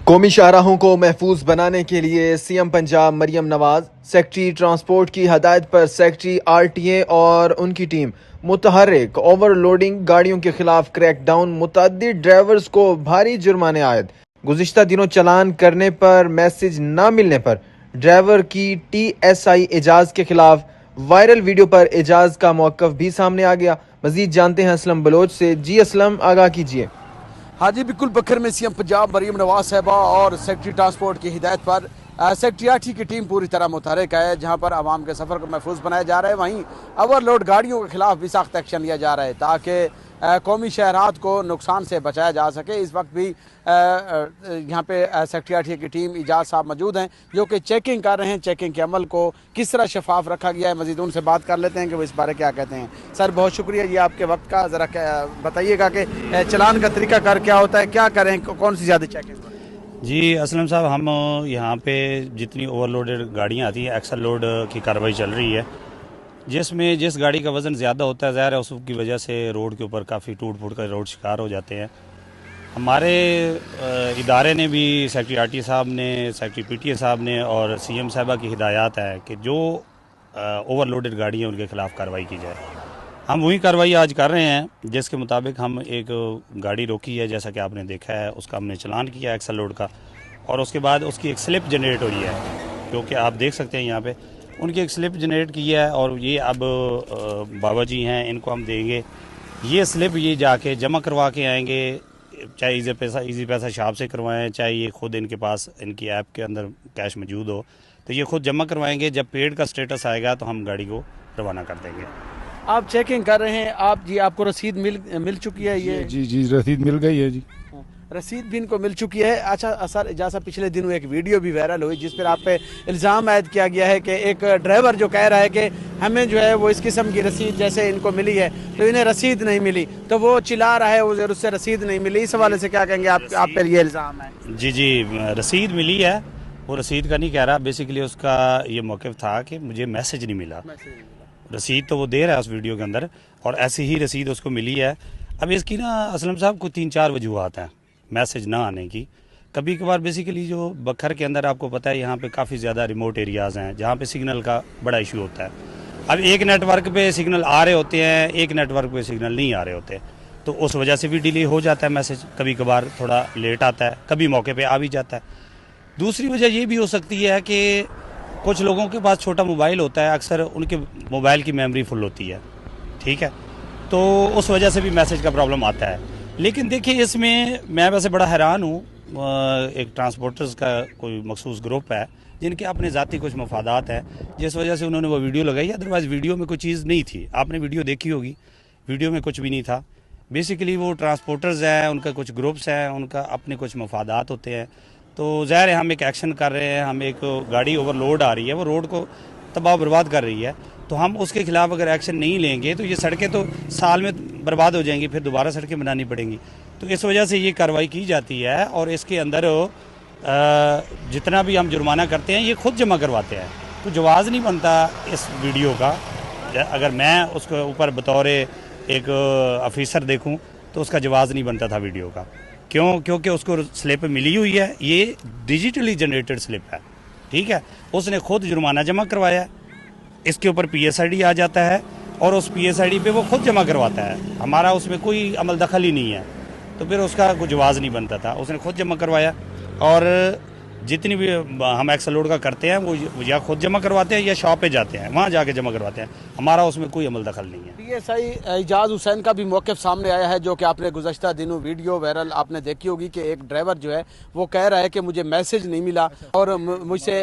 कौमी शाहराहों को महफूज बनाने के लिए CM Punjab Maryam Nawaz secretary transport की हदायत पर सेक्रेटरी आरटीए और उनकी टीम मुतहर्रिक ओवरलोडिंग गाड़ियों के खिलाफ क्रैकडाउन, मुतअद्दिद ड्राइवर्स को भारी जुर्माने आयद। गुज़िश्ता दिनों चलान करने पर मैसेज न मिलने पर ड्राइवर की टीएसआई एजाज के खिलाफ वायरल वीडियो पर एजाज का मौक़िफ़ भी सामने आ गया। मजीद जानते हैं असलम बलोच से। जी असलम, आगाह कीजिए। हाँ जी, बिल्कुल बखर में सीएम पंजाब मरियम नवाज साहबा और सेक्रेटरी ट्रांसपोर्ट की हिदायत पर सेक्रेटरियाट की टीम पूरी तरह मुतहरिक है। जहाँ पर आवाम के सफ़र को महफूज बनाया जा रहा है, वहीं ओवरलोड गाड़ियों के खिलाफ भी सख्त एक्शन लिया जा रहा है ताकि कौमी शहरात को नुकसान से बचाया जा सके। इस वक्त भी यहाँ पे सेक्रेटरियाट की टीम एजाज साहब मौजूद हैं जो कि चेकिंग कर रहे हैं। चेकिंग के अमल को किस तरह शफाफ रखा गया है, मजीद उनसे बात कर लेते हैं कि वो इस बारे क्या कहते हैं। सर, बहुत शुक्रिया ये आपके वक्त का। ज़रा बताइएगा कि चलान का तरीका कर क्या होता है, क्या करें, कौन सी ज़्यादा चेकिंग? जी असलम साहब, हम यहाँ पे जितनी ओवरलोडेड गाड़ियाँ आती हैं, एक्सल लोड की कार्रवाई चल रही है, जिसमें जिस गाड़ी का वज़न ज़्यादा होता है, ज़ाहिर है उसकी वजह से रोड के ऊपर काफ़ी टूट फूट कर रोड शिकार हो जाते हैं। हमारे इदारे ने भी, सेक्रेटरी आरटी साहब ने, सेक्रेटरी पीटीए साहब ने और सीएम साहबा की हिदायत है कि जो ओवरलोडेड गाड़ी हैं उनके खिलाफ कार्रवाई की जाए। हम वही कार्रवाई आज कर रहे हैं जिसके मुताबिक हम एक गाड़ी रोकी है, जैसा कि आपने देखा है, उसका हमने चलान किया एक्सल लोड का, और उसके बाद उसकी एक स्लिप जनरेट हो रही है, क्योंकि आप देख सकते हैं यहाँ पे उनकी एक स्लिप जनरेट की है। और ये अब बाबा जी हैं, इनको हम देंगे ये स्लिप, ये जाके जमा करवा के आएंगे, चाहे इजी पैसा शॉप से करवाएं, चाहे ये खुद इनके पास इनकी ऐप के अंदर कैश मौजूद हो, तो ये खुद जमा करवाएंगे। जब पेड का स्टेटस आएगा तो हम गाड़ी को रवाना कर देंगे। आप चेकिंग कर रहे हैं, आप जी आपको रसीद मिल चुकी है? ये जी रसीद मिल गई है जी। रसीद भी इनको मिल चुकी है। अच्छा सर, जैसा पिछले दिनों एक वीडियो भी वायरल हुई जिस पर आप पे इल्ज़ाम आयद किया गया है कि एक ड्राइवर जो कह रहा है कि हमें जो है वो इस किस्म की रसीद जैसे इनको मिली है तो इन्हें रसीद नहीं मिली, तो वो चिल्ला रहा है उससे रसीद नहीं मिली। इस हवाले से क्या कहेंगे आप पे ये इल्ज़ाम है? जी रसीद मिली है, वो रसीद का नहीं कह रहा, बेसिकली उसका ये मौक़िफ़ था कि मुझे मैसेज नहीं मिला। रसीद तो वो दे रहा है उस वीडियो के अंदर, और ऐसी ही रसीद उसको मिली है। अब इसकी ना असलम साहब को 3-4 वजूहात हैं मैसेज ना आने की। कभी कभार बेसिकली जो बखर के अंदर आपको पता है यहाँ पे काफ़ी ज़्यादा रिमोट एरियाज़ हैं जहाँ पे सिग्नल का बड़ा इशू होता है। अब एक नेटवर्क पे सिग्नल आ रहे होते हैं, एक नेटवर्क पे सिग्नल नहीं आ रहे होते, तो उस वजह से भी डिले हो जाता है मैसेज। कभी कभार थोड़ा लेट आता है, कभी मौके पर आ भी जाता है। दूसरी वजह ये भी हो सकती है कि कुछ लोगों के पास छोटा मोबाइल होता है, अक्सर उनके मोबाइल की मेमोरी फुल होती है, ठीक है, तो उस वजह से भी मैसेज का प्रॉब्लम आता है। लेकिन देखिए, इसमें मैं वैसे बड़ा हैरान हूँ, एक ट्रांसपोर्टर्स का कोई मखसूस ग्रुप है जिनके अपने ज़ाती कुछ मफादात हैं, जिस वजह से उन्होंने वो वीडियो लगाई। अदरवाइज़ वीडियो में कोई चीज़ नहीं थी, आपने वीडियो देखी होगी, वीडियो में कुछ भी नहीं था। बेसिकली वो ट्रांसपोर्टर्स हैं, उनका कुछ ग्रुप्स हैं, उनका अपने कुछ मफादात होते हैं, तो ज़ाहिर है हम एक एक्शन कर रहे हैं। हम एक गाड़ी ओवरलोड आ रही है, वो रोड को तबाह बर्बाद कर रही है, तो हम उसके खिलाफ अगर एक्शन नहीं लेंगे तो ये सड़कें तो साल में बर्बाद हो जाएंगी, फिर दोबारा सड़कें बनानी पड़ेंगी। तो इस वजह से ये कार्रवाई की जाती है, और इसके अंदर जितना भी हम जुर्माना करते हैं ये खुद जमा करवाते हैं। तो जवाज़ नहीं बनता इस वीडियो का। अगर मैं उसके ऊपर बतौर एक ऑफिसर देखूँ तो उसका जवाज़ नहीं बनता था वीडियो का। क्यों? क्योंकि उसको स्लिप मिली हुई है, ये डिजिटली जनरेटेड स्लिप है, ठीक है, उसने खुद जुर्माना जमा करवाया, इसके ऊपर पीएसआईडी आ जाता है और उस पीएसआईडी पे वो खुद जमा करवाता है। हमारा उसमें कोई अमल दखल ही नहीं है, तो फिर उसका कोई जवाज़ नहीं बनता था। उसने खुद जमा करवाया, और जितनी भी हम एक्सल लोड का करते हैं वो या खुद जमा करवाते हैं या शॉप पे जाते हैं, वहाँ जाके जमा करवाते हैं। हमारा उसमें कोई अमल दखल नहीं है। पीएसआई एजाज हुसैन का भी मौक़िफ़ सामने आया है, जो कि आपने गुज़श्ता दिनों वीडियो वायरल आपने देखी होगी कि एक ड्राइवर जो है वो कह रहा है कि मुझे मैसेज नहीं मिला और मुझसे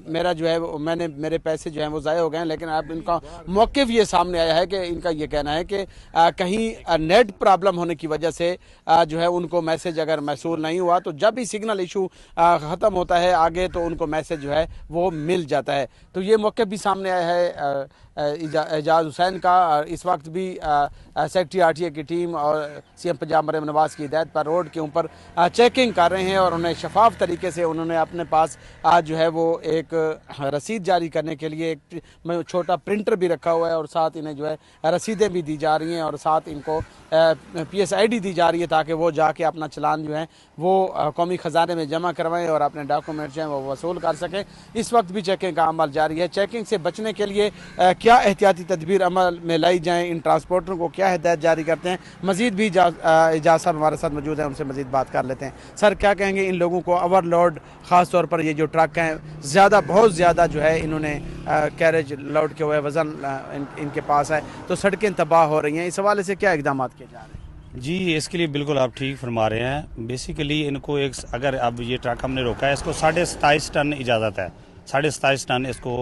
मेरा जो है मेरे पैसे जो हैं वो ज़ाया हो गए हैं। लेकिन अब इनका मौक़िफ़ ये सामने आया है कि इनका ये कहना है कि कहीं नेट प्रॉब्लम होने की वजह से जो है उनको मैसेज अगर मैसूल नहीं हुआ, तो जब भी सिग्नल इशू ख़त्म होता है आगे तो उनको मैसेज जो है वो मिल जाता है। तो ये मौके भी सामने आया है एजाज हुसैन का। इस वक्त भी सेक्रेटरी आरटीए की टीम और सीएम पंजाब मरियम नवाज़ की हिदायत पर रोड के ऊपर चेकिंग कर रहे हैं और उन्हें शफाफ तरीके से उन्होंने अपने पास आज जो है वो एक रसीद जारी करने के लिए एक छोटा प्रिंटर भी रखा हुआ है और साथ इन्हें जो है रसीदें भी दी जा रही हैं और साथ इनको PSID दी जा रही है ताकि वो जाके अपना चलान जो है वो कौमी ख़जाने में जमा करवाएं और अपने डॉक्यूमेंट जो हैं वो वसूल कर सकें। इस वक्त भी चेकिंग का अमल जारी है। चेकिंग से बचने के लिए क्या एहतियाती तदबीर अमल में लाई जाएँ, इन ट्रांसपोर्टरों को क्या हिदायत जारी करते हैं, मज़ीद भी एजाज साहब हमारे साथ मौजूद हैं, उनसे मज़ीद बात कर लेते हैं। सर क्या कहेंगे इन लोगों को ओवरलोड, ख़ास तौर पर ये जो ट्रक हैं ज़्यादा बहुत ज़्यादा जो है इन्होंने कैरेज लोड किया हुआ है, वज़न इनके पास है, तो सड़कें तबाह हो रही हैं, इस हवाले से क्या इकदाम किए जा रहे हैं? जी, इसके लिए बिल्कुल आप ठीक फरमा रहे हैं। बेसिकली इनको एक, अगर अब ये ट्रक हमने रोका है, इसको 27.5 टन इजाज़त है, 27.5 टन इसको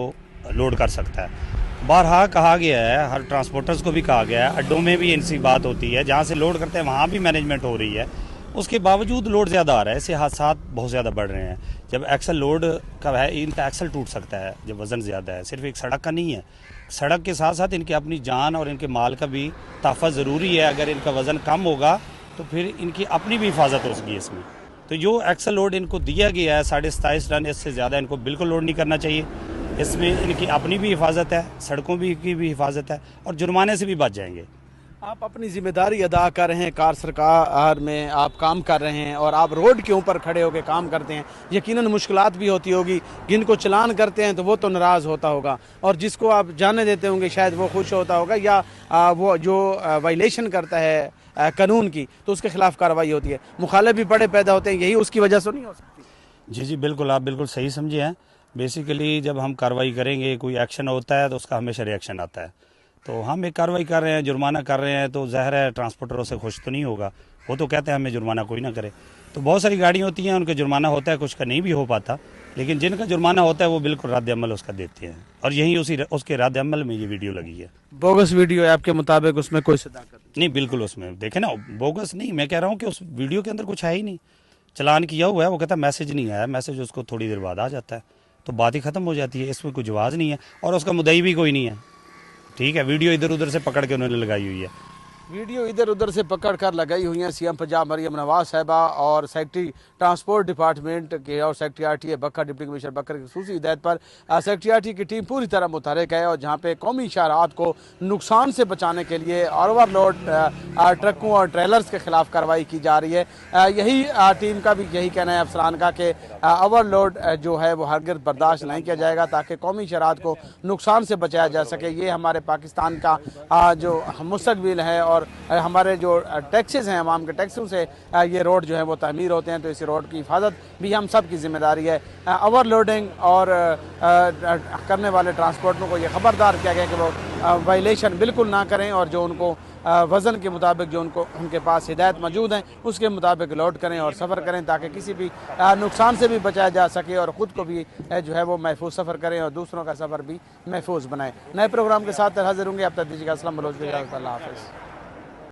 लोड कर सकता है। बारहा कहा गया है, हर ट्रांसपोर्टर्स को भी कहा गया है, अड्डों में भी इनसी बात होती है, जहाँ से लोड करते हैं वहाँ भी मैनेजमेंट हो रही है, उसके बावजूद लोड ज़्यादा आ रहा है, इससे हादसा बहुत ज़्यादा बढ़ रहे हैं। जब एक्सल लोड का है, इनका एक्सल टूट सकता है जब वज़न ज़्यादा है, सिर्फ एक सड़क का नहीं है, सड़क के साथ साथ इनकी अपनी जान और इनके माल का भी तहफ़्फ़ुज़ ज़रूरी है। अगर इनका वज़न कम होगा तो फिर इनकी अपनी भी हिफाजत हो सकेगी इसमें। तो जो एक्सल लोड इनको दिया गया है 27.5 टन, इससे ज़्यादा इनको बिल्कुल लोड नहीं करना चाहिए। इसमें इनकी अपनी भी हिफाजत है, सड़कों की भी हिफाजत है और जुर्माने से भी बच जाएंगे। आप अपनी जिम्मेदारी अदा कर रहे हैं, कार सरकार में आप काम कर रहे हैं और आप रोड के ऊपर खड़े होकर काम करते हैं, यकीनन मुश्किलात भी होती होगी, जिनको चलान करते हैं तो वो तो नाराज़ होता होगा और जिसको आप जाने देते होंगे शायद वो खुश होता होगा, या वो जो वायलेशन करता है कानून की तो उसके खिलाफ कार्रवाई होती है। मुखालिफ भी बड़े पैदा होते हैं, यही उसकी वजह से नहीं हो सकती? जी बिल्कुल, आप बिल्कुल सही समझे हैं। बेसिकली जब हम कार्रवाई करेंगे, कोई एक्शन होता है तो उसका हमेशा रिएक्शन आता है। तो हम एक कार्रवाई कर रहे हैं, जुर्माना कर रहे हैं, तो ज़ाहिर है ट्रांसपोर्टरों से खुश तो नहीं होगा, वो तो कहते हैं हमें जुर्माना कोई ना करे। तो बहुत सारी गाड़ियाँ होती हैं उनका जुर्माना होता है, कुछ का नहीं भी हो पाता, लेकिन जिनका जुर्माना होता है वो बिल्कुल रद्द अमल उसका देते हैं और यही उसके रद्द अमल में ये वीडियो लगी है। बोगस वीडियो है आपके मुताबिक, उसमें कोई सदाकत नहीं? बिल्कुल उसमें देखें ना, बोगस नहीं, मैं कह रहा हूँ कि उस वीडियो के अंदर कुछ है ही नहीं। चलान किया हुआ है, वो कहता है मैसेज नहीं आया, मैसेज उसको थोड़ी देर बाद आ जाता है, तो बात ही ख़त्म हो जाती है, इसमें कोई जवाब नहीं है और उसका मुद्दई भी कोई नहीं है। ठीक है, वीडियो इधर उधर से पकड़ के उन्होंने लगाई हुई है, वीडियो इधर उधर से पकड़ कर लगाई हुई हैं सीएम पंजाब मरियम नवाज साहिबा और सेक्रेटरी ट्रांसपोर्ट डिपार्टमेंट के और सेक्रेटरी आरटीए बकर, डिप्टी कमिश्नर बकर की खसूसी हिदायत पर सेक्रेटरी आरटीए की टीम पूरी तरह मुतहरिक है और जहां पे कौमी शहरात को नुकसान से बचाने के लिए ओवरलोड ट्रकों और ट्रेलर्स के खिलाफ कार्रवाई की जा रही है। यही टीम का भी यही कहना है अफसरान का कि ओवरलोड जो है वो हरगिज़ बर्दाश्त नहीं किया जाएगा ताकि कौमी शहरात को नुकसान से बचाया जा सके। ये हमारे पाकिस्तान का जो मुस्तकबिल है और हमारे जो टैक्सेस हैं, अवाम के टैक्सों से ये रोड जो है वो तामीर होते हैं, तो इस रोड की हिफाजत भी हम सब की जिम्मेदारी है। ओवरलोडिंग और करने वाले ट्रांसपोर्टरों को ये ख़बरदार किया गया कि वो वायलेशन बिल्कुल ना करें और जो उनको वज़न के मुताबिक जो उनके पास हिदायत मौजूद हैं उसके मुताबिक लोड करें और सफ़र करें ताकि किसी भी नुकसान से भी बचाया जा सके और ख़ुद को भी जो है वो महफूज सफ़र करें और दूसरों का सफ़र भी महफूज बनाएं। नए प्रोग्राम के साथ हाजिर होंगे, अब तक दीजिएगा अस्सलाम वालेकुम, अल्लाह हाफ़िज़।